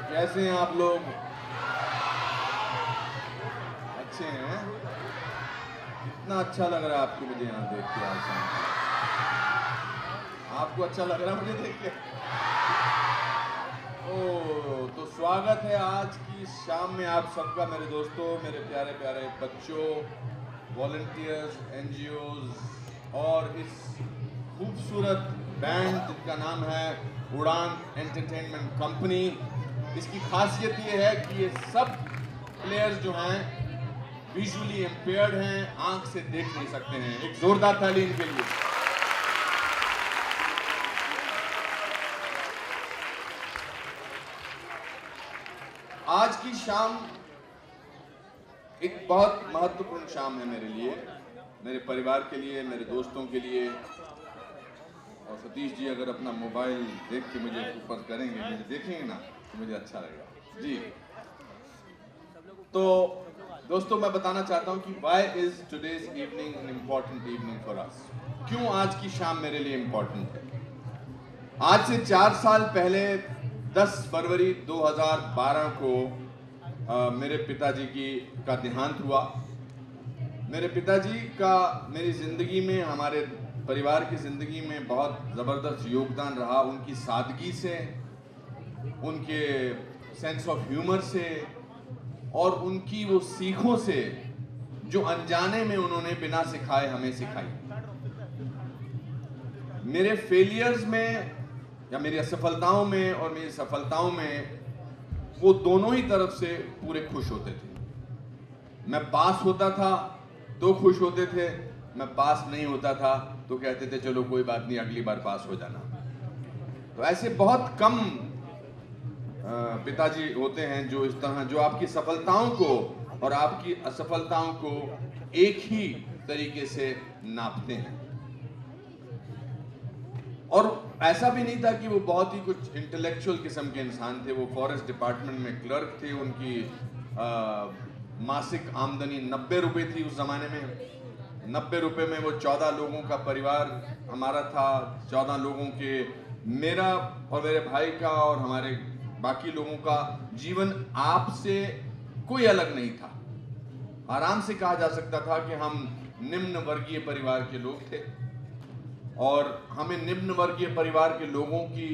कैसे हैं आप लोग? अच्छे हैं? कितना अच्छा लग रहा है आपको मुझे यहाँ देख के आज शाम को। आपको अच्छा लग रहा है मुझे देख के? ओह, तो स्वागत है आज की शाम में आप सबका, मेरे दोस्तों, मेरे प्यारे प्यारे बच्चों, वॉलंटियर्स, एनजीओज और इस खूबसूरत बैंड जिनका नाम है उड़ान एंटरटेनमेंट कंपनी। इसकी खासियत ये है कि ये सब प्लेयर्स जो हैं विजुअली इम्पेयर्ड हैं, आंख से देख नहीं सकते हैं। एक जोरदार ताली इनके लिए। आज की शाम एक बहुत महत्वपूर्ण शाम है मेरे लिए, मेरे परिवार के लिए, मेरे दोस्तों के लिए। और सतीश जी अगर अपना मोबाइल देख के मुझे ऊपर करेंगे, मुझे देखेंगे ना, तो मुझे अच्छा लगेगा जी। तो दोस्तों, मैं बताना चाहता हूं कि why is today's evening an important evening for us. क्यों आज की शाम मेरे लिए इम्पॉर्टेंट है? आज से 4 साल पहले 10 फरवरी 2012 को मेरे पिताजी का देहांत हुआ। मेरे पिताजी का मेरी ज़िंदगी में, हमारे परिवार की ज़िंदगी में बहुत ज़बरदस्त योगदान रहा। उनकी सादगी से, उनके सेंस ऑफ ह्यूमर से और उनकी वो सीखों से जो अनजाने में उन्होंने बिना सिखाए हमें सिखाई। मेरे फेलियर्स में या मेरी असफलताओं में और मेरी सफलताओं में वो दोनों ही तरफ से पूरे खुश होते थे। मैं पास होता था तो खुश होते थे, मैं पास नहीं होता था तो कहते थे चलो कोई बात नहीं, अगली बार पास हो जाना। तो ऐसे बहुत कम पिताजी होते हैं जो इस तरह, जो आपकी सफलताओं को और आपकी असफलताओं को एक ही तरीके से नापते हैं। और ऐसा भी नहीं था कि वो बहुत ही कुछ इंटेलेक्चुअल किस्म के इंसान थे। वो फॉरेस्ट डिपार्टमेंट में क्लर्क थे। उनकी मासिक आमदनी 90 रुपये थी उस जमाने में। 90 रुपये में वो 14 लोगों का परिवार हमारा था। 14 लोगों के, मेरा और मेरे भाई का और हमारे बाकी लोगों का जीवन आपसे कोई अलग नहीं था। आराम से कहा जा सकता था कि हम निम्न वर्गीय परिवार के लोग थे और हमें निम्न वर्गीय परिवार के लोगों की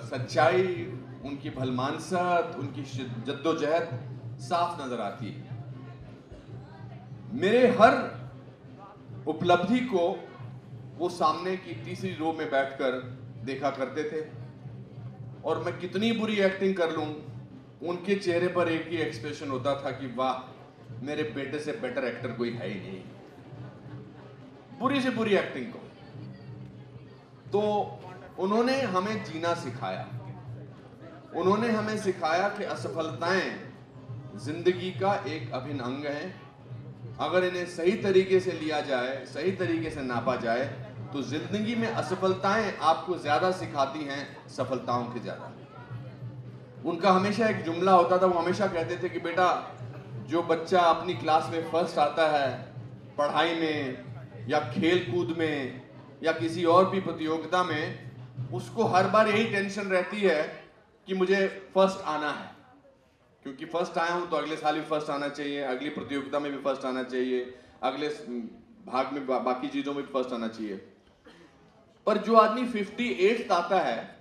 सच्चाई, उनकी भलमानसत, उनकी जद्दोजहद साफ नजर आती है। मेरे हर उपलब्धि को वो सामने की तीसरी रो में बैठकर देखा करते थे और मैं कितनी बुरी एक्टिंग कर लूं, उनके चेहरे पर एक ही एक्सप्रेशन होता था कि वाह, मेरे बेटे से बेटर एक्टर कोई है ही नहीं। बुरी से बुरी एक्टिंग को तो उन्होंने हमें जीना सिखाया। उन्होंने हमें सिखाया कि असफलताएं जिंदगी का एक अभिन्न अंग है। अगर इन्हें सही तरीके से लिया जाए, सही तरीके से नापा जाए, तो जिंदगी में असफलताएं आपको ज्यादा सिखाती हैं सफलताओं के ज्यादा। उनका हमेशा एक जुमला होता था, वो हमेशा कहते थे कि बेटा, जो बच्चा अपनी क्लास में फर्स्ट आता है पढ़ाई में या खेल कूद में या किसी और भी प्रतियोगिता में, उसको हर बार यही टेंशन रहती है कि मुझे फर्स्ट आना है, क्योंकि फर्स्ट आया हूं तो अगले साल भी फर्स्ट आना चाहिए, अगली प्रतियोगिता में भी फर्स्ट आना चाहिए, अगले भाग में बाकी चीजों में भी फर्स्ट आना चाहिए। पर जो आदमी 58th आता है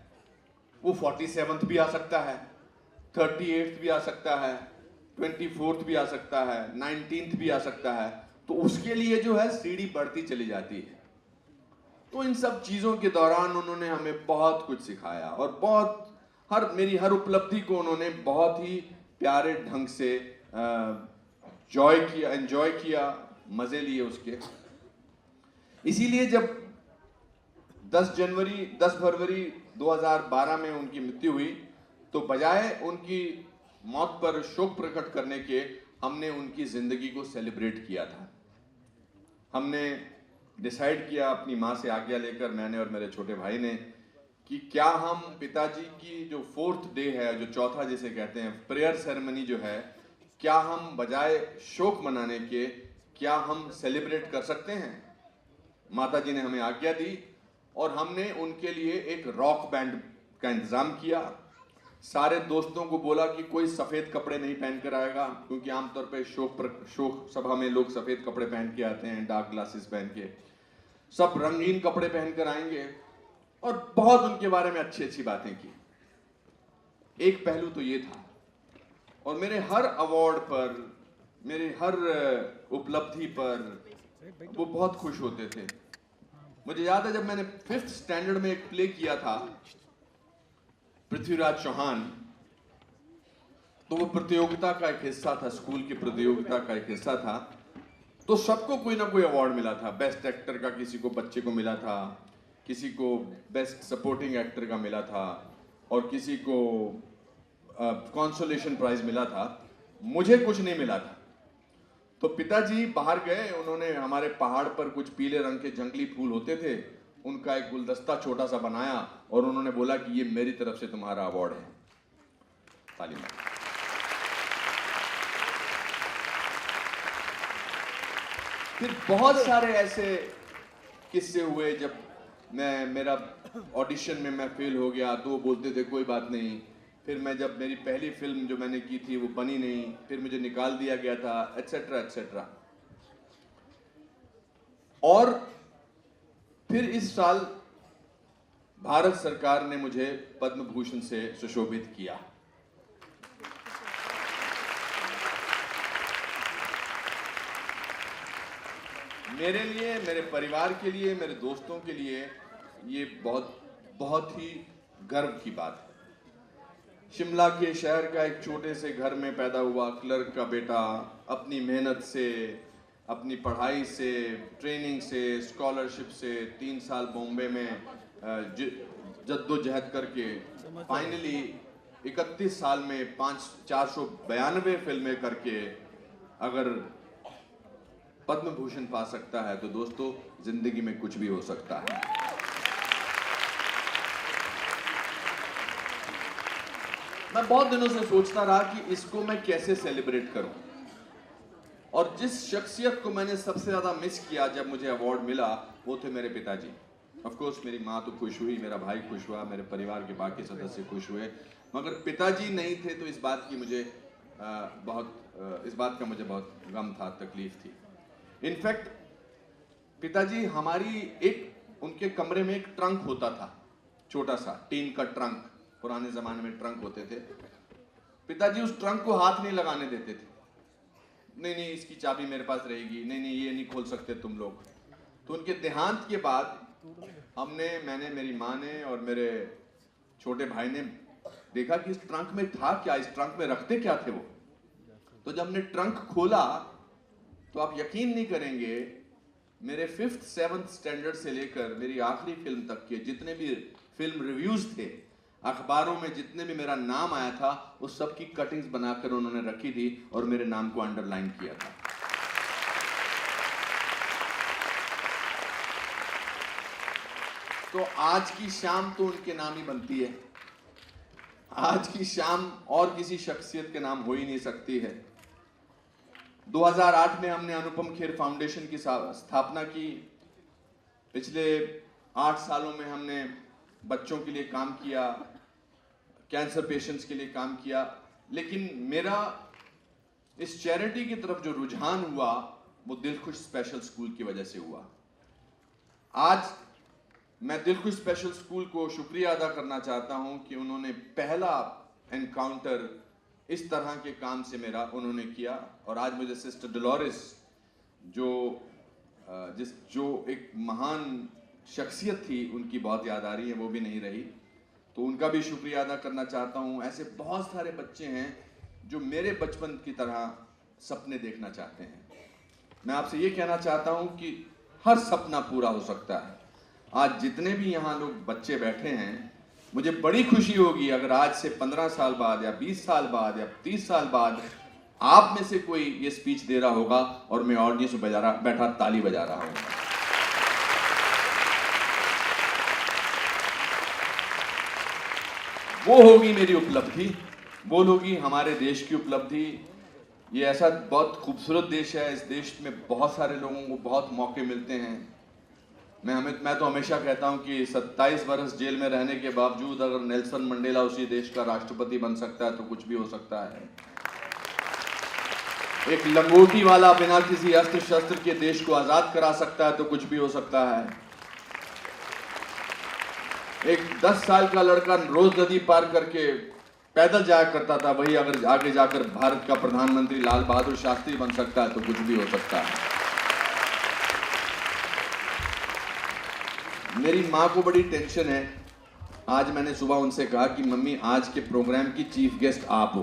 वो 47th भी आ सकता है, 38th भी आ सकता है, 24th भी आ सकता है, 19th भी आ सकता है। तो उसके लिए जो है सीढ़ी बढ़ती चली जाती है। तो इन सब चीजों के दौरान उन्होंने हमें बहुत कुछ सिखाया और मेरी हर उपलब्धि को उन्होंने बहुत ही प्यारे ढंग से एंजॉय किया, मजे लिए उसके। इसीलिए जब 10 फरवरी 2012 में उनकी मृत्यु हुई, तो बजाय उनकी मौत पर शोक प्रकट करने के, हमने उनकी जिंदगी को सेलिब्रेट किया था। हमने डिसाइड किया अपनी माँ से आज्ञा लेकर, मैंने और मेरे छोटे भाई ने, कि क्या हम पिताजी की जो 4th डे है, जो चौथा जिसे कहते हैं प्रेयर सेरेमनी जो है, क्या हम बजाय शोक मनाने के, क्या हम सेलिब्रेट कर सकते हैं? माता जी ने हमें आज्ञा दी और हमने उनके लिए एक रॉक बैंड का इंतजाम किया। सारे दोस्तों को बोला कि कोई सफेद कपड़े नहीं पहन कर आएगा, क्योंकि आमतौर पे शोक सभा में लोग सफेद कपड़े पहन के आते हैं, डार्क ग्लासेस पहन के। सब रंगीन कपड़े पहनकर आएंगे और बहुत उनके बारे में अच्छी अच्छी बातें की। एक पहलू तो ये था, और मेरे हर अवार्ड पर, मेरे हर उपलब्धि पर वो बहुत खुश होते थे। मुझे याद है जब मैंने 5th स्टैंडर्ड में एक प्ले किया था, पृथ्वीराज चौहान, तो वो प्रतियोगिता का एक हिस्सा था, स्कूल की प्रतियोगिता का एक हिस्सा था। तो सबको कोई ना कोई अवार्ड मिला था। बेस्ट एक्टर का किसी को, बच्चे को मिला था, किसी को बेस्ट सपोर्टिंग एक्टर का मिला था, और किसी को कंसोलेशन प्राइज मिला था। मुझे कुछ नहीं मिला था। तो पिताजी बाहर गए, उन्होंने हमारे पहाड़ पर कुछ पीले रंग के जंगली फूल होते थे, उनका एक गुलदस्ता छोटा सा बनाया और उन्होंने बोला कि ये मेरी तरफ से तुम्हारा अवार्ड है। ताली मारो। फिर बहुत सारे ऐसे किस्से हुए जब मेरा ऑडिशन में मैं फेल हो गया, तो वो बोलते थे कोई बात नहीं। फिर मैं जब मेरी पहली फिल्म जो मैंने की थी वो बनी नहीं, फिर मुझे निकाल दिया गया था, एटसेट्रा एटसेट्रा। और फिर इस साल भारत सरकार ने मुझे पद्म भूषण से सुशोभित किया। मेरे लिए, मेरे परिवार के लिए, मेरे दोस्तों के लिए ये बहुत ही गर्व की बात है। शिमला के शहर का एक छोटे से घर में पैदा हुआ क्लर्क का बेटा, अपनी मेहनत से, अपनी पढ़ाई से, ट्रेनिंग से, स्कॉलरशिप से 3 साल बॉम्बे में जद्दोजहद करके फाइनली 31 साल में 492 फिल्में करके अगर पद्म भूषण पा सकता है, तो दोस्तों जिंदगी में कुछ भी हो सकता है। मैं बहुत दिनों से सोचता रहा कि इसको मैं कैसे सेलिब्रेट करूं, और जिस शख्सियत को मैंने सबसे ज्यादा मिस किया जब मुझे अवार्ड मिला, वो थे मेरे पिताजी। ऑफ कोर्स मेरी माँ तो खुश हुई, मेरा भाई खुश हुआ, मेरे परिवार के बाकी सदस्य खुश हुए, मगर पिताजी नहीं थे तो इस बात का मुझे बहुत गम था, तकलीफ थी। इनफैक्ट पिताजी उनके कमरे में एक ट्रंक होता था, छोटा सा टीन का ट्रंक, पुराने जमाने में ट्रंक होते थे। पिताजी उस ट्रंक को हाथ नहीं लगाने देते थे। नहीं, इसकी चाबी मेरे पास रहेगी, नहीं, ये नहीं खोल सकते तुम लोग। तो उनके देहांत के बाद मैंने, मेरी माँ ने और मेरे छोटे भाई ने देखा कि इस ट्रंक में था क्या, इस ट्रंक में रखते क्या थे वो। तो जब हमने ट्रंक खोला तो आप यकीन नहीं करेंगे, मेरे 5th 7th स्टैंडर्ड से लेकर मेरी आखिरी फिल्म तक के जितने भी फिल्म रिव्यूज थे, अखबारों में जितने भी मेरा नाम आया था, उस सब की कटिंग्स बनाकर उन्होंने रखी थी और मेरे नाम को अंडरलाइन किया था। तो आज की शाम तो उनके नाम ही बनती है। आज की शाम और किसी शख्सियत के नाम हो ही नहीं सकती है। 2008 में हमने अनुपम खेर फाउंडेशन की स्थापना की। पिछले 8 सालों में हमने बच्चों के लिए काम किया, कैंसर पेशेंट्स के लिए काम किया। लेकिन मेरा इस चैरिटी की तरफ जो रुझान हुआ, वो दिलखुश स्पेशल स्कूल की वजह से हुआ। आज मैं दिलखुश स्पेशल स्कूल को शुक्रिया अदा करना चाहता हूं कि उन्होंने पहला एनकाउंटर इस तरह के काम से उन्होंने किया। और आज मुझे सिस्टर डोलोरेस, जो एक महान शख्सियत थी, उनकी बहुत याद आ रही है, वो भी नहीं रही, तो उनका भी शुक्रिया अदा करना चाहता हूँ। ऐसे बहुत सारे बच्चे हैं जो मेरे बचपन की तरह सपने देखना चाहते हैं। मैं आपसे ये कहना चाहता हूँ कि हर सपना पूरा हो सकता है। आज जितने भी यहाँ लोग बच्चे बैठे हैं, मुझे बड़ी खुशी होगी अगर आज से 15 साल बाद या 20 साल बाद या 30 साल बाद आप में से कोई ये स्पीच दे रहा होगा और मैं ऑडियंस में बैठा ताली बजा रहा हूँ। वो होगी मेरी उपलब्धि, वो होगी हमारे देश की उपलब्धि। ये ऐसा बहुत खूबसूरत देश है, इस देश में बहुत सारे लोगों को बहुत मौके मिलते हैं। मैं तो हमेशा कहता हूं कि 27 वर्ष जेल में रहने के बावजूद अगर नेल्सन मंडेला उसी देश का राष्ट्रपति बन सकता है तो कुछ भी हो सकता है। एक लंगोटी वाला बिना किसी अस्त्र शस्त्र के देश को आजाद करा सकता है तो कुछ भी हो सकता है। एक 10 साल का लड़का रोज नदी पार करके पैदल जाया करता था, वही अगर आगे जाकर भारत का प्रधानमंत्री लाल बहादुर शास्त्री बन सकता है तो कुछ भी हो सकता है। मेरी माँ को बड़ी टेंशन है। आज मैंने सुबह उनसे कहा कि मम्मी आज के प्रोग्राम की चीफ गेस्ट आप हो।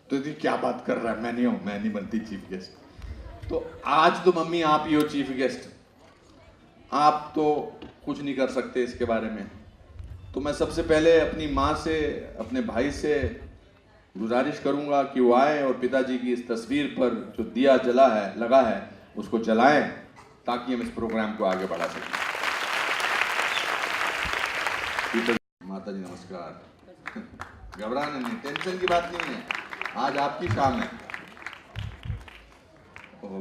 तो ये क्या बात कर रहा है, मैं नहीं बनती चीफ गेस्ट। तो आज तो मम्मी आप ही हो चीफ गेस्ट, आप तो कुछ नहीं कर सकते इसके बारे में। तो मैं सबसे पहले अपनी माँ से, अपने भाई से गुजारिश करूंगा कि वो आए और पिताजी की इस तस्वीर पर जो दिया लगा है उसको जलाएं ताकि हम इस प्रोग्राम को आगे बढ़ा सकें। माता जी नमस्कार। घबराने नहीं, टेंशन की बात नहीं है, आज आपकी शाम है।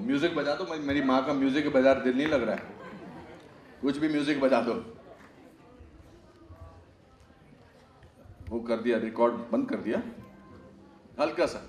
म्यूजिक बजा दो, मेरी माँ का म्यूजिक के बाजार दिल नहीं लग रहा है, कुछ भी म्यूजिक बजा दो। वो कर दिया, रिकॉर्ड बंद कर दिया हल्का सा।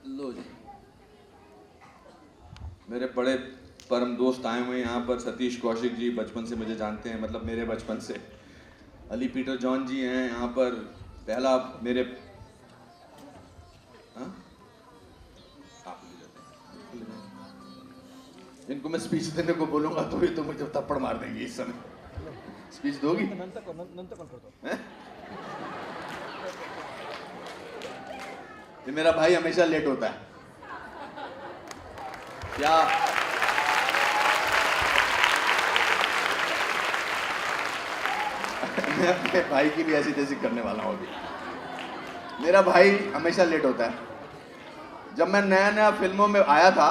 लो जी, मेरे बड़े परम दोस्त आए हुए हैं यहाँ पर। सतीश कौशिक जी बचपन से मुझे जानते हैं, मतलब मेरे बचपन से। अली पीटर जॉन जी हैं यहाँ पर। पहला मेरे इनको मैं स्पीच देने को बोलूंगा तो ये तो मुझे थप्पड़ मार देंगे इस समय। स्पीच दोगी? ये मेरा भाई हमेशा लेट होता है क्या? मैं अपने भाई की भी ऐसी तैसी करने वाला हूँ अभी। मेरा भाई हमेशा लेट होता है। जब मैं नया नया फिल्मों में आया था,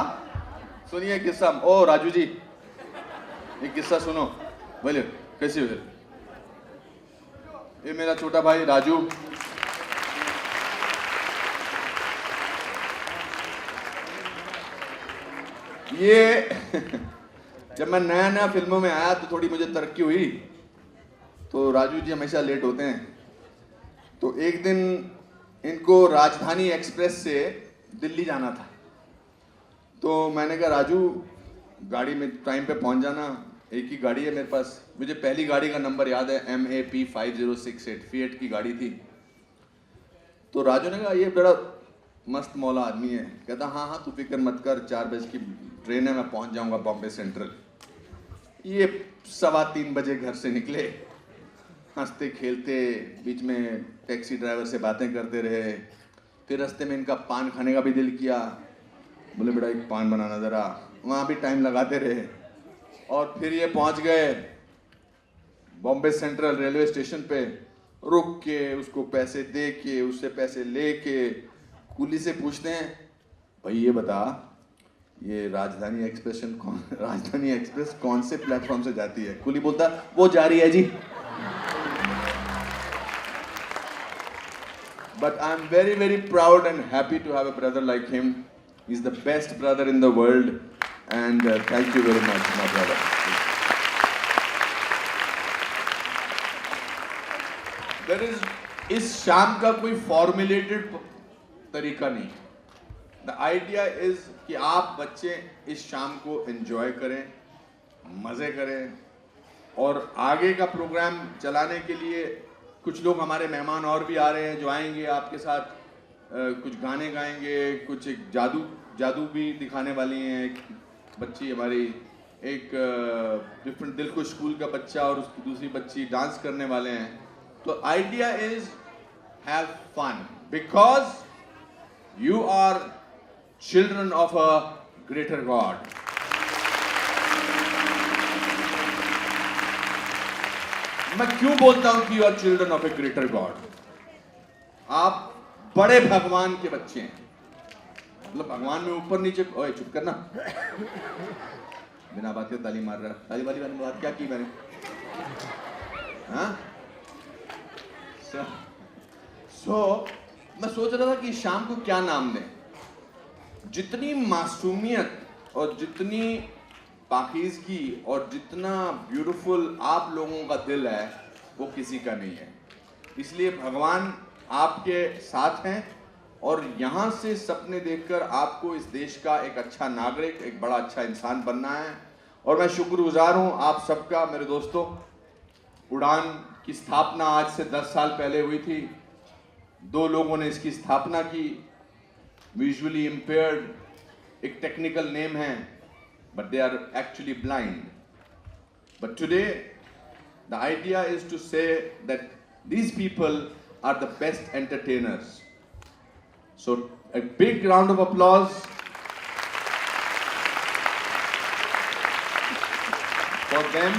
सुनिए किस्सा। ओ राजू जी, ये किस्सा सुनो। बोले कैसे हो? ये मेरा छोटा भाई राजू, ये जब मैं नया नया फिल्मों में आया तो थोड़ी मुझे तरक्की हुई, तो राजू जी हमेशा लेट होते हैं। तो एक दिन इनको राजधानी एक्सप्रेस से दिल्ली जाना था, तो मैंने कहा राजू गाड़ी में टाइम पे पहुंच जाना, एक ही गाड़ी है मेरे पास। मुझे पहली गाड़ी का नंबर याद है, MAP 5068, फिएट की गाड़ी थी। तो राजू ने कहा ये बड़ा मस्त मौला आदमी है। कहता हाँ तू फिक्र मत कर, 4 बजे की ट्रेन है, मैं पहुंच जाऊंगा बॉम्बे सेंट्रल। ये 2:15 बजे घर से निकले, हंसते खेलते, बीच में टैक्सी ड्राइवर से बातें करते रहे। फिर रास्ते में इनका पान खाने का भी दिल किया, बोले बेटा एक पान बनाना ज़रा। वहाँ भी टाइम लगाते रहे और फिर ये पहुँच गए बॉम्बे सेंट्रल रेलवे स्टेशन पे। रुक के उसको पैसे दे के, उससे पैसे ले के कुली से पूछते हैं भाई ये बता ये राजधानी एक्सप्रेस कौन से प्लेटफॉर्म से जाती है? कुली बोलता वो जा रही है जी। But I'm very, very proud and happy to have a brother like him. He's the best brother in the world, and thank you very much, my brother. There is इस शाम का कोई फॉर्मुलेटेड तरीका नहीं। द आइडिया इज कि आप बच्चे इस शाम को एंजॉय करें, मजे करें, और आगे का प्रोग्राम चलाने के लिए कुछ लोग हमारे मेहमान और भी आ रहे हैं जो आएंगे आपके साथ, कुछ गाने गाएंगे, कुछ एक जादू भी दिखाने वाली हैं। एक बच्ची हमारी, एक डिफरेंट दिल को स्कूल का बच्चा और उसकी दूसरी बच्ची डांस करने वाले हैं। तो idea is have fun because you are children of a greater God. मैं क्यों बोलता हूं कि you are children of a greater God? आप बड़े भगवान के बच्चे हैं। मतलब भगवान में ऊपर नीचे, ओए चुप करना, बिना बात के ताली मार रहा है। ताली वाली बात क्या की मैंने? हाँ, मैं सोच रहा था कि शाम को क्या नाम दें। जितनी मासूमियत और जितनी पाकीज़गी और जितना ब्यूटीफुल आप लोगों का दिल है वो किसी का नहीं है। इसलिए भगवान आपके साथ हैं और यहाँ से सपने देखकर आपको इस देश का एक अच्छा नागरिक, एक बड़ा अच्छा इंसान बनना है। और मैं शुक्रगुजार हूँ आप सबका, मेरे दोस्तों। उड़ान की स्थापना आज से 10 साल पहले हुई थी। 2 लोगों ने इसकी स्थापना की। विजुअली इम्पेयर्ड, एक टेक्निकल नेम है, but they are actually blind. But today, the idea is to say that these people are the best entertainers. So, a big round of applause for them.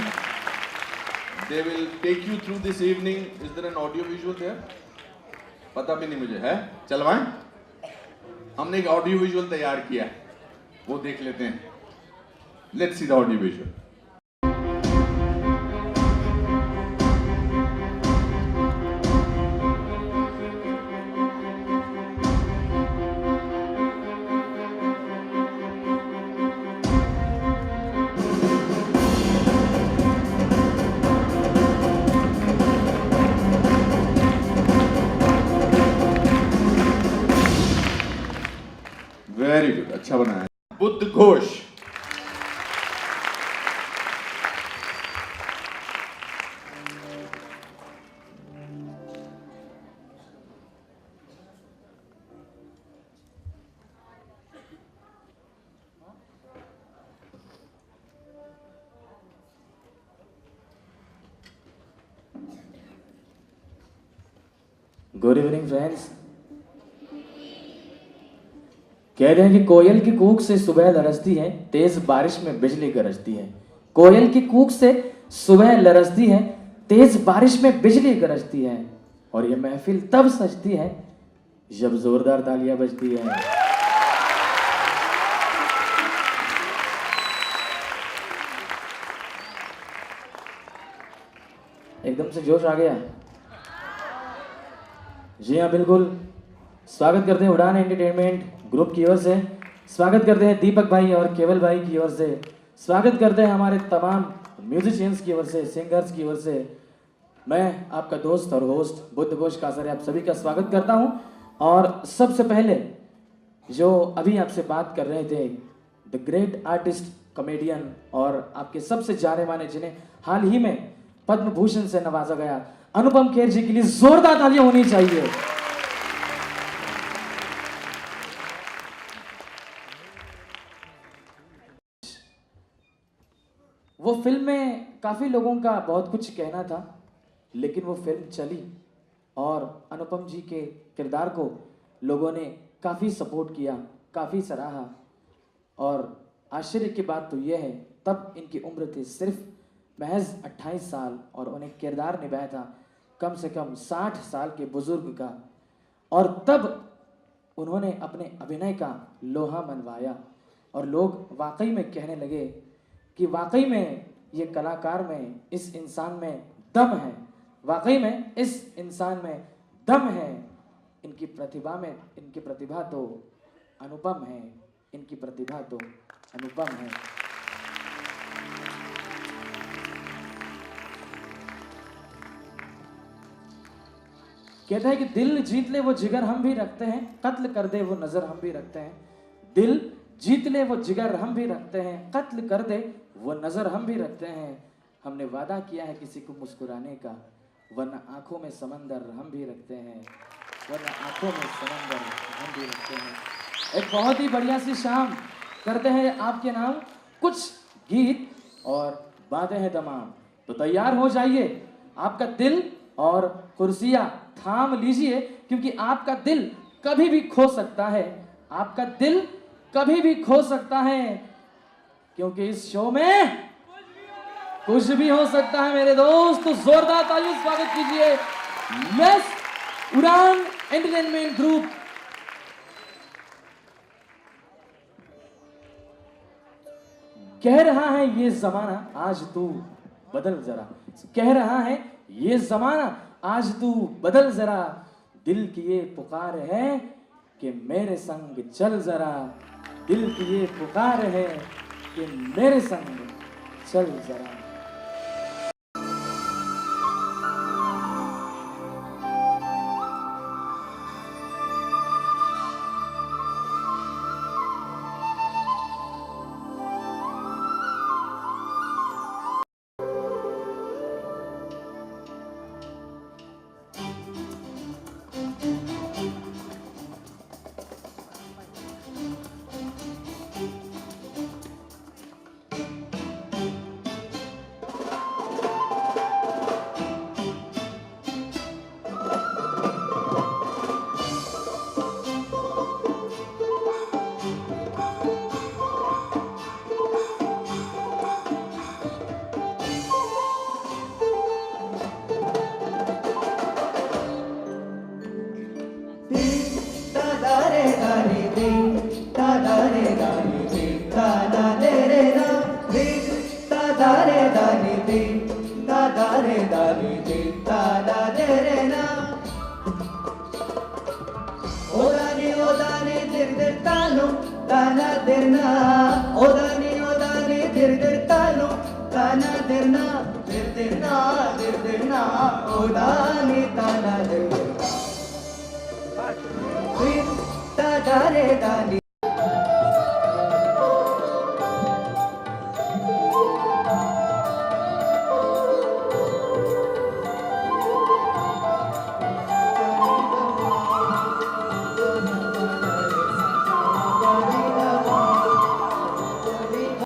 They will take you through this evening. Is there an audio visual there? पता भी नहीं मुझे है, चलवाएं? हमने एक audio visual तैयार किया है, वो देख लेते हैं। Let's see the audio visual. Very good, अच्छा बनाया। Buddha Ghosh. Good evening friends. कहते हैं कि कोयल की कूक से सुबह लरसती है, तेज बारिश में बिजली गरजती है। कोयल की कूक से सुबह लरसती है, तेज बारिश में बिजली गरजती है। और ये महफिल तब सजती है जब जोरदार तालियां बजती है। एकदम से जोश आ गया। जी हाँ, बिल्कुल। स्वागत करते हैं उड़ान एंटरटेनमेंट ग्रुप की ओर से, स्वागत करते हैं दीपक भाई और केवल भाई की ओर से, स्वागत करते हैं हमारे तमाम म्यूजिशियंस की ओर से, सिंगर्स की ओर से। मैं आपका दोस्त और होस्ट बुद्ध घोष कासरे आप सभी का स्वागत करता हूं। और सबसे पहले जो अभी आपसे बात कर रहे थे, द ग्रेट आर्टिस्ट, कॉमेडियन और आपके सबसे जाने माने, जिन्हें हाल ही में पद्म भूषण से नवाजा गया, अनुपम खेर जी के लिए जोरदार तालियां होनी चाहिए। वो फिल्म में काफी लोगों का बहुत कुछ कहना था, लेकिन वो फिल्म चली और अनुपम जी के किरदार को लोगों ने काफी सपोर्ट किया, काफी सराहा। और आश्चर्य की बात तो यह है, तब इनकी उम्र थी सिर्फ महज 28 साल और उन्हें किरदार निभाया था कम से कम 60 साल के बुजुर्ग का। और तब उन्होंने अपने अभिनय का लोहा मनवाया और लोग वाकई में कहने लगे कि वाकई में ये कलाकार में, इस इंसान में दम है, वाकई में इस इंसान में दम है। इनकी प्रतिभा तो अनुपम है, इनकी प्रतिभा तो अनुपम है। कहता है कि दिल जीत ले वो जिगर हम भी रखते हैं, कत्ल कर दे वो नजर हम भी रखते हैं। दिल जीत ले वो जिगर हम भी रखते हैं, कत्ल कर दे वो नजर हम भी रखते हैं। हमने वादा किया है किसी को मुस्कुराने का, वरना आंखों में समंदर हम भी रखते हैं, वरना आंखों में समंदर हम भी रखते हैं। एक बहुत ही बढ़िया सी शाम करते हैं आपके नाम, कुछ गीत और बातें हैं तमाम। तो तैयार हो जाइए, आपका दिल और कुर्सियां थाम लीजिए, क्योंकि आपका दिल कभी भी खो सकता है, आपका दिल कभी भी खो सकता है, क्योंकि इस शो में कुछ भी हो सकता है मेरे दोस्त। तो जोरदार तालियों से स्वागत कीजिए यस उड़ान एंटरटेनमेंट ग्रुप। कह रहा है ये जमाना आज तू बदल जरा, कह रहा है ये जमाना आज तू बदल जरा, दिल की ये पुकार है कि मेरे संग चल जरा, दिल की ये पुकार है कि मेरे संग चल जरा। Dani